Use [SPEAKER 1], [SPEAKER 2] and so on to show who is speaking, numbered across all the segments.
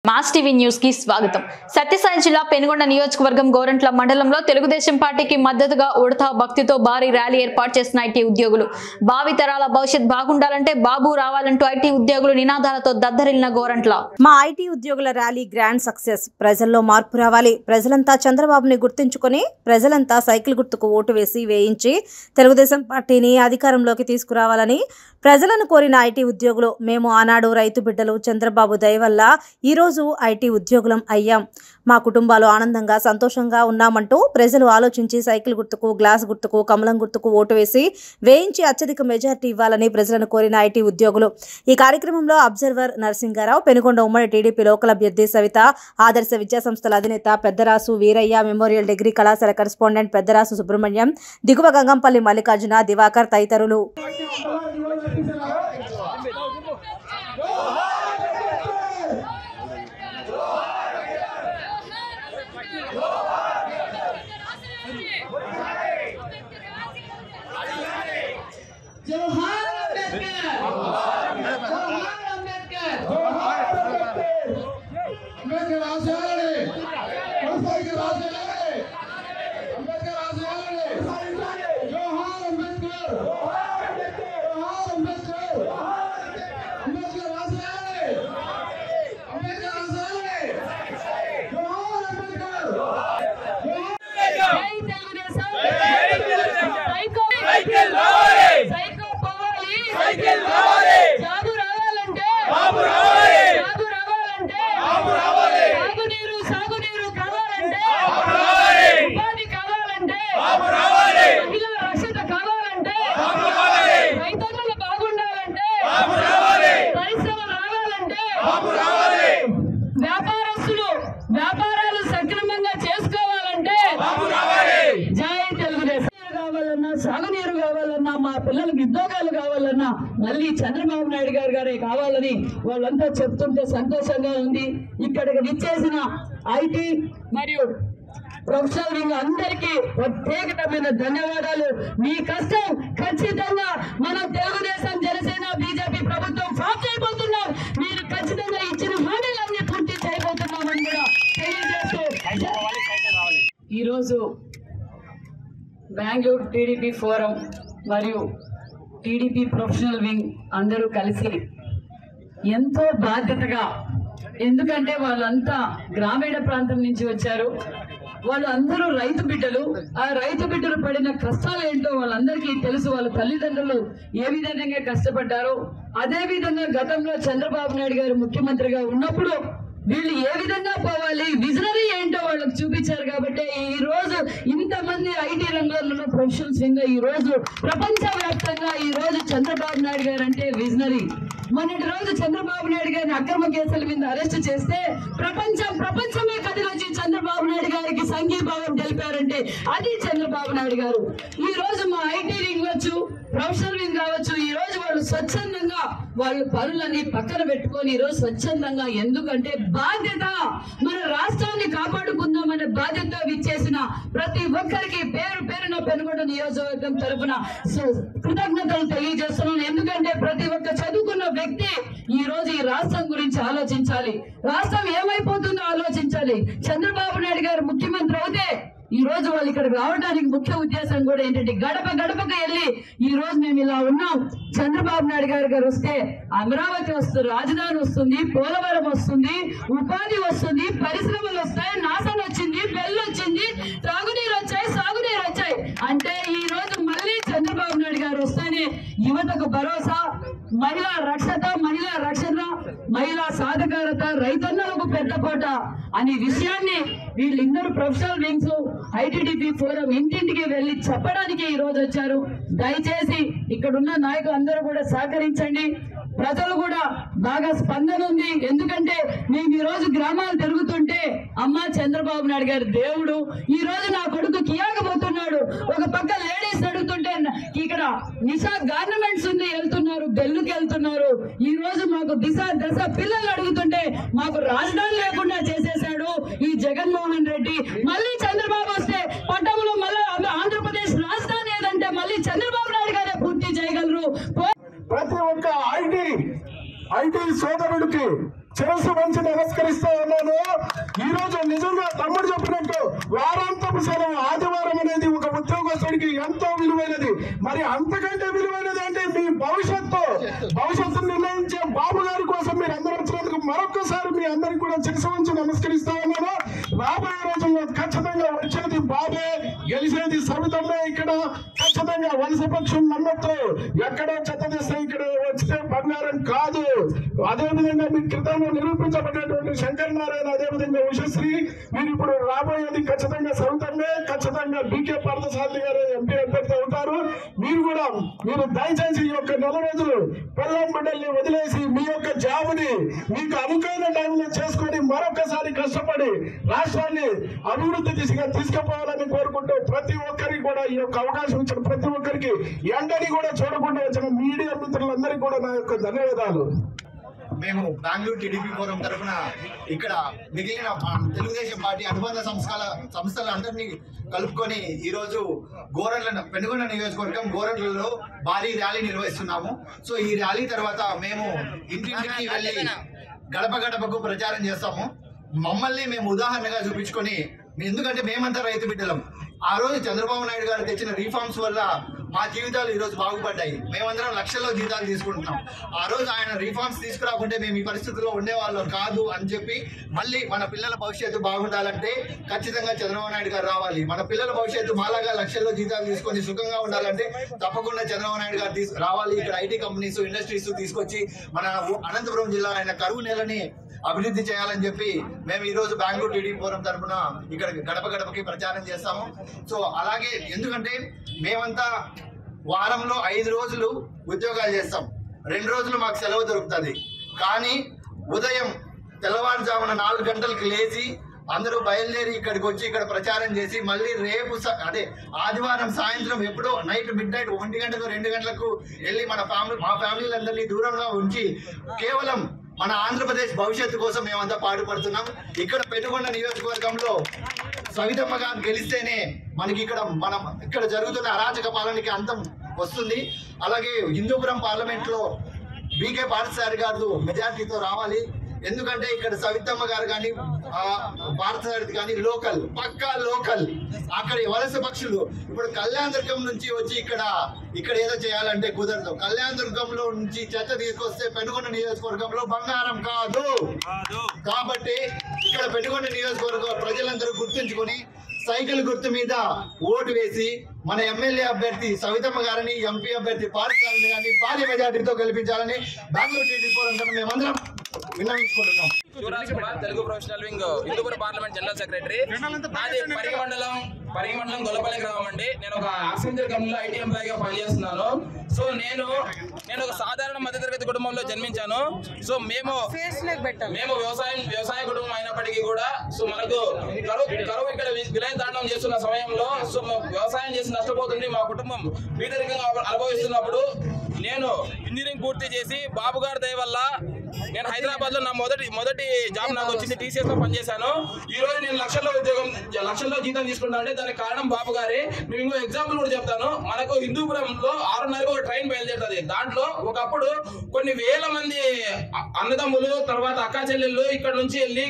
[SPEAKER 1] Mass TV news కి స్వాగతం. సత్యసాయి జిల్లా పెనుగొండ నియోజకవర్గం గోరంట్ల మండలంలో తెలుగుదేశం పార్టీకి మద్దతుగా ఉడతా భక్తితో భారీ ర్యాలీ ఏర్పాటు చేసిన ఐటీ ఉద్యోగులు. భావితరాల భవిష్యత్ బాగుండాలంటే బాబు రావాలంటూ ఐటీ ఉద్యోగులు నినాదాలతో దద్దరిల్లిన గోరంట్ల.
[SPEAKER 2] మా ఐటీ ఉద్యోగుల ర్యాలీ గ్రాండ్ సక్సెస్. ప్రజల్లో మార్పు రావాలి. ప్రజలంతా చంద్రబాబుని గుర్తించుకొని ప్రజలంతా సైకిల్ గుర్తుకు ఓటు వేయించి తెలుగుదేశం పార్టీని అధికారంలోకి తీసుకురావాలని ప్రజలను కోరిన ఐటీ ఉద్యోగులు. మేము ఆనాడు రైతు బిడ్డలు, చంద్రబాబు దయ వల్ల ఈరోజు ఐటీ ఉద్యోగులం అయ్యాం. మా కుటుంబాలు ఆనందంగా సంతోషంగా ఉన్నామంటూ ప్రజలు ఆలోచించి సైకిల్ గుర్తుకు, గ్లాస్ గుర్తుకు, కమలం గుర్తుకు ఓటు వేయించి అత్యధిక మెజార్టీ ఇవ్వాలని ప్రజలను కోరిన ఐటీ ఉద్యోగులు. ఈ కార్యక్రమంలో అబ్జర్వర్ నరసింగారావు, పెనుగొండ ఉమ్మడి టీడీపీ లోకల్ అభ్యర్థి సవిత, ఆదర్శ విద్యాసంస్థల అధినేత పెద్దరాసు వీరయ్య, మెమోరియల్ డిగ్రీ కళాశాల కరెస్పాండెంట్ పెద్దరాసు సుబ్రహ్మణ్యం, దిగువ గంగంపల్లి మల్లికార్జున, దివాకర్ తదితరులు.
[SPEAKER 3] వ్యాపారాలు సక్రమంగా చేసుకోవాలంటే కావాలన్నా, సాగునీరు కావాలన్నా, మా పిల్లలకి ఉద్యోగాలు కావాలన్నా మళ్ళీ చంద్రబాబు నాయుడు గారే కావాలని వాళ్ళంతా చెప్తుంటే సంతోషంగా ఉంది. ఇక్కడికి విచ్చేసిన ఐటీ మరియు ప్రొఫెషనల్ వింగ్ అందరికీ ప్రత్యేకమైన ధన్యవాదాలు. మీ కష్టం ఖచ్చితంగా మనం తెలుగుదేశం, జనసేన, బీజేపీ ప్రభుత్వం ఫామ్ చేయబోతున్నాం. మీరు ఖచ్చితంగా ఇచ్చిన హామీలన్నీ పూర్తి చేయబోతున్నామని కూడా తెలియజేస్తూ ఈరోజు బెంగళూరు టీడీపీ ఫోరం మరియు టీడీపీ ప్రొఫెషనల్ వింగ్ అందరూ కలిసి ఎంతో బాధ్యతగా, ఎందుకంటే వాళ్ళంతా గ్రామీణ ప్రాంతం నుంచి వచ్చారు, వాళ్ళు అందరూ రైతు బిడ్డలు. ఆ రైతు బిడ్డలు పడిన కష్టాలు ఏంటో వాళ్ళందరికీ తెలుసు. వాళ్ళ తల్లిదండ్రులు ఏ విధంగా కష్టపడ్డారో, అదే విధంగా గతంలో చంద్రబాబు నాయుడు గారు ముఖ్యమంత్రిగా ఉన్నప్పుడు వీళ్ళు ఏ విధంగా పోవాలి, విజనరీ ఏంటో వాళ్ళకి చూపించారు. కాబట్టి ఈ రోజు ఇంతమంది ఐటీ రంగంలో ప్రొఫెషనల్స్ ఈ రోజు ప్రపంచ వ్యాప్తంగా ఈ రోజు చంద్రబాబు నాయుడు గారు అంటే విజనరీ. మొన్నటి రోజు చంద్రబాబు నాయుడు గారిని అక్రమ కేసుల మీద అరెస్ట్ చేస్తే ప్రపంచమే కదిలొచ్చి చంద్రబాబు నాయుడు గారికి సంఘీభావం తెలిపారంటే అది చంద్రబాబు నాయుడు గారు. ఈ రోజు మా ఐటీ రింగ్ వచ్చు, ప్రొఫెషనల్ వింగ్ కావచ్చు, ఈ రోజు వాళ్ళు స్వచ్ఛందంగా వాళ్ళు పనులన్నీ పక్కన పెట్టుకొని ఈ రోజు స్వచ్ఛందంగా, ఎందుకంటే బాధ్యత, మన రాష్ట్రాన్ని కాపాడుకుందామనే బాధ్యత విచ్చేసిన ప్రతి ఒక్కరికి పేరు పేరున పెనుగొండ నియోజకవర్గం తరఫున కృతజ్ఞతలు తెలియజేస్తున్నాను. ఎందుకంటే ప్రతి ఒక్క చదువుకున్న వ్యక్తి ఈ రోజు ఈ రాష్ట్రం గురించి ఆలోచించాలి. రాష్ట్రం ఏమైపోతుందో ఆలోచించాలి. చంద్రబాబు నాయుడు గారు ముఖ్యమంత్రి అవుతే ఈ రోజు వాళ్ళు ఇక్కడికి రావడానికి ముఖ్య ఉద్దేశం కూడా ఏంటంటే గడప గడపకు వెళ్ళి ఈ రోజు మేము ఇలా ఉన్నాం, చంద్రబాబు నాయుడు గారు వస్తే అమరావతి వస్తుంది, రాజధాని వస్తుంది, పోలవరం వస్తుంది, ఉపాధి వస్తుంది, పరిశ్రమలు వస్తాయి, నాశనం వచ్చింది, బెల్లు వచ్చింది, తాగునీరు వచ్చాయి, సాగునీరు వచ్చాయి అంటే ఈ రోజు మళ్ళీ చంద్రబాబు నాయుడు గారు వస్తేనే యువతకు భరోసా, మహిళా రక్షణ, మహిళా సాధికారత, రైతన్నలకు పెద్దకోట అనే విషయాన్ని వీళ్ళిద్దరు ప్రొఫెషనల్ వింగ్స్ ఐటీడీపీ ఫోరం ఇంటింటికి వెళ్ళి చెప్పడానికి ఈ రోజు వచ్చారు. దయచేసి ఇక్కడున్న నాయకులు అందరూ కూడా సహకరించండి. ప్రజలు కూడా బాగా స్పందన ఉంది. ఎందుకంటే మేము ఈ రోజు గ్రామాలు తిరుగుతుంటే అమ్మ చంద్రబాబు నాయుడు గారు దేవుడు, ఈ రోజు నా కొడుకు కియాకపోతున్నాడు, ఒక పక్క లేడీస్ అడుగుతుంటే ఇక్కడ నిషా గార్మెంట్స్ ఉంది వెళ్తున్నారు, బెల్లుకి వెళ్తున్నారు. ఈ రోజు మాకు దశ పిల్లలు అడుగుతుంటే మాకు రాజధాని లేకుండా చేసేసాడు ఈ జగన్మోహన్ రెడ్డి. మళ్ళీ చంద్రబాబు వస్తే పట్టణంలో మళ్ళీ ఆంధ్రప్రదేశ్ రాజధాని ఏదంటే మళ్ళీ చంద్రబాబు నాయుడు గారే పూర్తి చేయగలరు.
[SPEAKER 4] ప్రతి ఒక్క ఐటీ సోదరుడికి శిరస్సు వంచి నమస్కరిస్తా ఉన్నాను. ఈ రోజు నిజంగా తమ్ముడు చెప్పినట్టు వారాంతపు సెలవు ఆదివారం అనేది ఒక ఉద్యోగస్తుడికి ఎంతో విలువైనది. మరి అంతకంటే విలువైనది అంటే మీ భవిష్యత్తు నిర్ణయించే బాబు గారి కోసం మీరు అందరూ వచ్చినందుకు మరొకసారి మీ అందరికి కూడా శిరస్సు వంచి నమస్కరిస్తా ఉన్నాను. రాబోయే రోజుల్లో ఖచ్చితంగా వచ్చేది బాబే, గెలిచేది సవితమ్మే. ఇక్కడ ఖచ్చితంగా వలసపక్షం నమ్మతో ఎక్కడో చెత్త తెస్తే ఇక్కడ వస్తే బంగారం కాదు. అదేవిధంగా మీ క్రితంలో నిరూపించబడినటువంటి శంకర్ నారాయణ, అదేవిధంగా ఉషశ్రీ, మీరు ఇప్పుడు రాబోయేది ఖచ్చితంగా సవితమ్మే. ఖచ్చితంగా బీకే పార్థసారథి గారు ఎంపీ అభ్యర్థి అవుతారు. మీరు దయచేసి ఈ యొక్క 4 రోజులు పిల్లం బిడ్డల్ని వదిలేసి మీ యొక్క జాబుని మీకు అనుకైన టైంలో చేసుకొని మరొకసారి కష్టపడి రాష్ట్రాన్ని అభివృద్ధి దిశగా తీసుకుపోవాలని కోరుకుంటూ ప్రతి ఒక్కరికి కూడా ఈ యొక్క అవకాశం ఇచ్చిన ప్రతి ఒక్కరికి ఎండని కూడా చూడకుండా వచ్చిన మీడియా మిత్రులందరికీ కూడా నా యొక్క ధన్యవాదాలు.
[SPEAKER 5] మేము బెంగళూరు టీడీపీ ఫోరం తరఫున ఇక్కడ మిగిలిన తెలుగుదేశం పార్టీ అనుబంధ సంస్థలందరినీ కలుపుకొని ఈరోజు పెనుగొండ నియోజకవర్గం గోరంట్లలో భారీ ర్యాలీ నిర్వహిస్తున్నాము. సో ఈ ర్యాలీ తర్వాత మేము ఇంటింటికి వెళ్ళి గడప గడపకు ప్రచారం చేస్తాము. మమ్మల్ని మేము ఉదాహరణగా చూపించుకొని, ఎందుకంటే మేమంతా రైతు బిడ్డలం. ఆ రోజు చంద్రబాబు నాయుడు గారు తెచ్చిన రీఫార్మ్స్ వల్ల మా జీవితాలు ఈరోజు బాగుపడ్డాయి. మేమందరం లక్షల్లో జీతాలు తీసుకుంటున్నాం. ఆ రోజు ఆయన రీఫార్మ్స్ తీసుకురాకుంటే మేము ఈ పరిస్థితుల్లో ఉండేవాళ్ళం కాదు అని చెప్పి, మళ్ళీ మన పిల్లల భవిష్యత్తు బాగుండాలంటే ఖచ్చితంగా చంద్రబాబు నాయుడు గారు రావాలి. మన పిల్లల భవిష్యత్తు మాలాగా లక్షల్లో జీతాలు తీసుకొని సుఖంగా ఉండాలంటే తప్పకుండా చంద్రబాబు నాయుడు గారు రావాలి. ఇక్కడ ఐటీ కంపెనీస్, ఇండస్ట్రీస్ తీసుకొచ్చి మన అనంతపురం జిల్లా ఆయన కరువు నేలని అభివృద్ధి చేయాలని చెప్పి మేము ఈ రోజు బెంగళూరు టీడీపీ ఫోరం తరఫున ఇక్కడ గడప గడపకి ప్రచారం చేస్తాము. సో అలాగే ఎందుకంటే మేమంతా వారంలో 5 రోజులు ఉద్యోగాలు చేస్తాం, 2 రోజులు మాకు సెలవు దొరుకుతుంది. కానీ ఉదయం తెల్లవారుజామున 4 గంటలకు లేచి అందరూ బయలుదేరి ఇక్కడికి వచ్చి ఇక్కడ ప్రచారం చేసి మళ్ళీ రేపు అదే ఆదివారం సాయంత్రం ఎప్పుడో మిడ్ నైట్ 1 గంటకు 2 గంటలకు వెళ్ళి మా ఫ్యామిలీలందరినీ దూరంగా ఉంచి కేవలం మన ఆంధ్రప్రదేశ్ భవిష్యత్తు కోసం మేమంతా పాటుపడుతున్నాం. ఇక్కడ పెనుగొండ నియోజకవర్గంలో సవితమ్మ గారు గెలిస్తేనే మనకి ఇక్కడ జరుగుతున్న అరాచక పాలనకి అంతం వస్తుంది. అలాగే హిందూపురం పార్లమెంట్లో బీకే పార్థసారథి గారు మెజార్టీతో రావాలి. ఎందుకంటే ఇక్కడ సవితమ్మ గారు కానీ పార్థసారథి కానీ పక్కా లోకల్. అక్కడ వలస పక్షులు ఇప్పుడు కళ్యాణదుర్గం నుంచి వచ్చి ఇక్కడ ఏదో చేయాలంటే కుదరదు. కళ్యాణదుర్గంలో నుంచి చెత్త తీసుకొస్తే పెనుగొండ నియోజకవర్గంలో బంగారం కాదు. కాబట్టి ఇక్కడ పెనుగొండ నియోజకవర్గ ప్రజలందరూ గుర్తుంచుకొని సైకిల్ గుర్తు మీద ఓటు వేసి మన ఎమ్మెల్యే అభ్యర్థి సవితమ్మ గారిని, ఎంపీ అభ్యర్థి పార్థసారథి గారిని భారీ మెజార్టీతో గెలిపించాలని బెంగళూరు టీడీపీ ఫోరం మేమందరం విన్నవించుకుంటున్నాం.
[SPEAKER 6] Shivaraj Kumar, Telugu professional wing, Hindupuram parliament general secretary. నాది పరిగమండలం గొల్లపల్లి గ్రామం అండి. నేను ఒక ఆక్సిజన్ కంపెనీలో ఐటీ ఎంప్లాయీగా పనిచేస్తున్నాను. సో నేను ఒక సాధారణ మధ్యతరగతి కుటుంబంలో జన్మించాను. సో మేము వ్యవసాయ కుటుంబం అయినప్పటికీ కూడా సో మనకు కరువు ఇక్కడ విలయ తాండవం చేస్తున్న సమయంలో సో వ్యవసాయం చేసి నష్టపోతుంది మా కుటుంబం పేదరికంగా అనుభవిస్తున్నప్పుడు నేను ఇంజనీరింగ్ పూర్తి చేసి బాబు గారి దయ వల్ల నేను హైదరాబాద్ లో నా మొదటి జాబ్ నాకు వచ్చింది. టీసీఎస్ లో పనిచేశాను. ఈ రోజు నేను లక్షల్లో జీతం తీసుకుంటాను అంటే దానికి కారణం బాబు గారి. మేము ఇంకో ఎగ్జాంపుల్ కూడా చెప్తాను. మనకు హిందూపురంలో 6:30 ఒక ట్రైన్ బయలుదేరుతుంది. దాంట్లో ఒకప్పుడు కొన్ని వేల మంది అన్నదమ్ములు, తర్వాత అక్కా చెల్లెళ్ళు ఇక్కడ నుంచి వెళ్ళి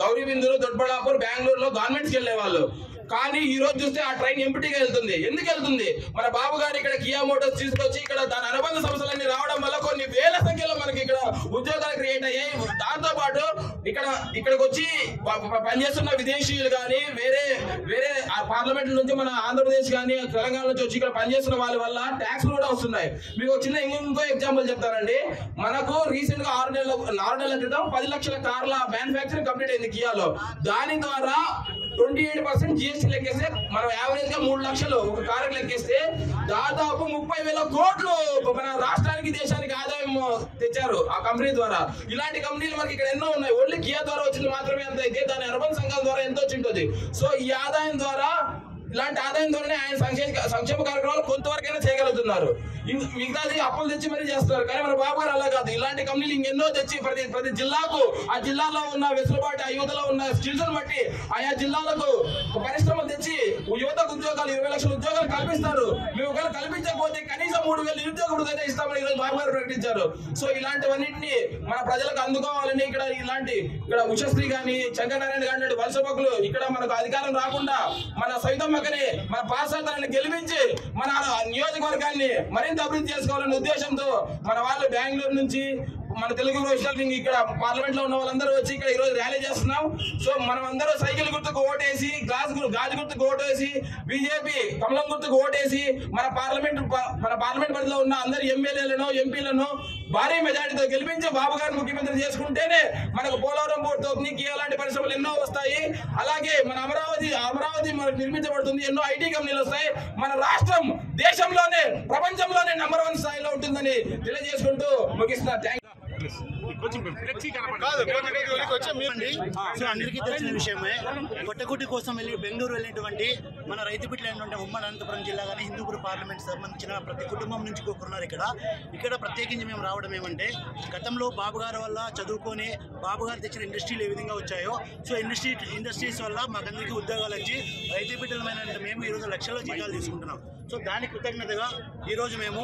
[SPEAKER 6] గౌరీబిందూరు, దొడ్బళాపూర్, బెంగళూరులో గవర్నమెంట్స్కి వెళ్ళే వాళ్ళు. కానీ ఈ రోజు చూస్తే ఆ ట్రైన్ ఎంపీటీగా వెళ్తుంది. ఎందుకు వెళ్తుంది? మన బాబు గారు ఇక్కడ కియా మోటార్స్ తీసుకొచ్చి ఇక్కడ దాని అనుబంధ సంస్థలన్నీ రావడం వల్ల కొన్ని వేల సంఖ్యలో మనకి ఇక్కడ ఉద్యోగాలు క్రియేట్ అయ్యాయి. దాంతో పాటు ఇక్కడికి వచ్చి పనిచేస్తున్న విదేశీయులు కానీ వేరే పార్లమెంట్ నుంచి మన ఆంధ్రప్రదేశ్ కానీ తెలంగాణ నుంచి వచ్చి ఇక్కడ పనిచేస్తున్న వాళ్ళ వల్ల ట్యాక్స్లు కూడా వస్తున్నాయి. మీకు చిన్న ఇంకో ఎగ్జాంపుల్ చెప్తానండి. మనకు రీసెంట్ గా 6 నెలల క్రితం 10 లక్షల కార్ల మ్యానుఫ్యాక్చరింగ్ కంప్లీట్ అయింది కియాలో. దాని ద్వారా 28% GST లెక్కేస్తే మనం యావరేజ్ గా 3 లక్షలు ఒక కారుకి లెక్కేస్తే దాదాపు 30,000 కోట్లు మన రాష్ట్రానికి, దేశానికి ఆదాయం తెచ్చారు ఆ కంపెనీ ద్వారా. ఇలాంటి కంపెనీలు మనకి ఇక్కడ ఎన్నో ఉన్నాయి. ఓన్లీ కియా ద్వారా వచ్చింది మాత్రమే ఎంత అయితే దాని అనుబంధ సంఘాల ద్వారా ఎంత వచ్చి ఉంటుంది. సో ఈ ఆదాయం ద్వారా, ఇలాంటి ఆదాయం ద్వారానే ఆయన సంక్షేమ కార్యక్రమాలు కొంతవరకైనా చేయగలుగుతున్నారు. మిగతాది అప్పులు తెచ్చి మరీ చేస్తారు. కానీ మన బాబు గారు అలా కాదు. ఇలాంటి కంపెనీలు ఇంకెన్నో తెచ్చి ప్రతి జిల్లాకు ఆ జిల్లాలో ఉన్న వెసులుబాటు, ఆ యువతలో ఉన్న స్కిల్స్ బట్టి ఆయా జిల్లాలకు పరిశ్రమలు తెచ్చి యువతకు ఉద్యోగాలు 20 లక్షల ఉద్యోగాలు కల్పిస్తారు. మేము ఒకవేళ కల్పించకపోతే కనీసం 3,000 నిరుద్యోగులు అయితే ఇస్తామని ఈరోజు బాబు గారు ప్రకటించారు. సో ఇలాంటివన్నింటినీ మన ప్రజలకు అందుకోవాలని ఇక్కడ ఉషశ్రీ కానీ శంకరనారాయణ కానీ వలస పక్కులు ఇక్కడ మనకు అధికారం రాకుండా మన సైతమ్మకని మన పాఠశాలను గెలిపించి మన నియోజకవర్గాన్ని మరింత అభివృద్ధి చేసుకోవాలనే ఉద్దేశంతో మన వాళ్ళు బెంగళూరు నుంచి మన తెలుగు ప్రొఫెషనల్ వింగ్ ఇక్కడ పార్లమెంట్ లో ఉన్న వాళ్ళందరూ వచ్చి ఇక్కడ ఈరోజు ర్యాలీ చేస్తున్నాం. సో మనం అందరూ సైకిల్ గుర్తుకు ఓటేసి గాజు గుర్తుకు ఓటేసి బీజేపీ కమలం గుర్తుకు ఓటేసి మన పార్లమెంట్ పరిధిలో ఉన్న అందరు ఎమ్మెల్యేలను ఎంపీలను భారీ మెజారిటీతో గెలిపించి బాబు గారిని ముఖ్యమంత్రి చేసుకుంటేనే మనకు పోలవరం పోర్టు నీకు అలాంటి పరిశ్రమలు ఎన్నో వస్తాయి. అలాగే మన అమరావతి మనకు నిర్మించబడుతుంది. ఎన్నో ఐటీ కంపెనీలు వస్తాయి. మన రాష్ట్రం దేశంలోనే ప్రపంచంలోనే నంబర్ 1 స్థాయిలో ఉంటుందని తెలియజేసుకుంటూ ముగిస్తున్నా. థ్యాంక్
[SPEAKER 7] సో అందరికీ తెలిసిన విషయమే, కొట్టగుడ్డి కోసం బెంగళూరు వెళ్ళినటువంటి మన రైతు బిడ్డలైనటువంటి ఉమ్మడి అనంతపురం జిల్లా కానీ హిందూపూర్ పార్లమెంట్ సంబంధించిన ప్రతి కుటుంబం నుంచి కోరుకున్నారు. ఇక్కడ ప్రత్యేకించి మేము రావడం ఏమంటే, గతంలో బాబు గారి వల్ల చదువుకొని బాబు గారు తెచ్చిన ఇండస్ట్రీలు ఏ విధంగా వచ్చాయో, సో ఇండస్ట్రీస్ వల్ల మాకందరికీ ఉద్యోగాలు వచ్చి రైతు బిడ్డలమైన మేము ఈరోజు లక్షల జీతాలు తీసుకుంటున్నాం. సో దానికి కృతజ్ఞతగా ఈరోజు మేము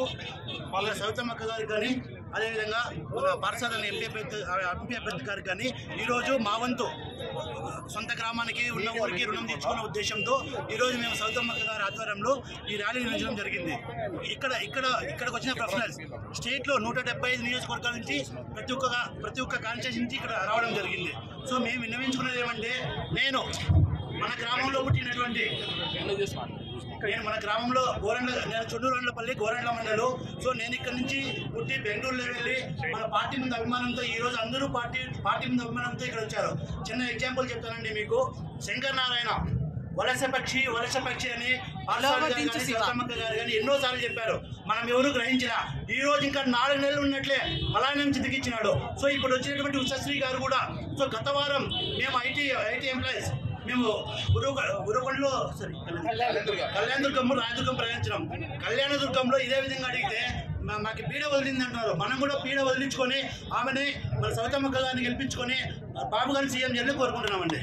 [SPEAKER 7] వాళ్ళ సవితమ్మక్క గారికి కానీ అదేవిధంగా మన పాఠశాల ఎంపీ అభ్యర్థి గారికి కానీ ఈరోజు మా వంతు సొంత గ్రామానికి ఉన్న ఊరికి రుణం తీర్చుకున్న ఉద్దేశంతో ఈరోజు మేము సవితమ్మక్క గారి ఆధ్వర్యంలో ఈ ర్యాలీ నిర్వహించడం జరిగింది. ఇక్కడికి వచ్చిన ప్రొఫెషనల్స్ స్టేట్లో 175 నియోజకవర్గాల నుంచి ప్రతి ఒక్క కాన్స్టిట్యూషన్ నుంచి ఇక్కడ రావడం జరిగింది. సో మేము విన్నవించుకున్నది ఏమంటే, నేను మన గ్రామంలో పుట్టినటువంటి మన గ్రామంలో నేను చుండూరుపల్లి గోరంట్ల మండలం. సో నేను ఇక్కడ నుంచి పుట్టి బెంగళూరులో వెళ్ళి మన పార్టీ మీద అభిమానంతో ఈరోజు అందరూ పార్టీ మీద అభిమానంతో ఇక్కడ వచ్చారు. చిన్న ఎగ్జాంపుల్ చెప్తానండి మీకు. శంకరనారాయణ వలస పక్షి అని సీతమ్మక్క గారు కానీ ఎన్నోసార్లు చెప్పారు. మనం ఎవరు గ్రహించినా ఈ రోజు ఇంకా 4 నెలలు ఉన్నట్లే మలాయన నుంచి దిగించినాడు. సో ఇప్పుడు వచ్చినటువంటి ఉషశ్రీ గారు కూడా. సో గత వారం మేము ఐటీ ఎంప్లాయీస్ మేము ఉరవకొండలో కళ్యాణదుర్గంలో రాయదుర్గం ప్రయాణించినాం. కళ్యాణదుర్గంలో ఇదే విధంగా అడిగితే మాకు పీడ వదిలింది అంటున్నారు. మనం కూడా పీడ వదిలించుకొని ఆమెని మన సవితమ్మక్క గారిని గెలిపించుకొని బాబు గారిని సీఎం చేయాలని కోరుకుంటున్నామండి.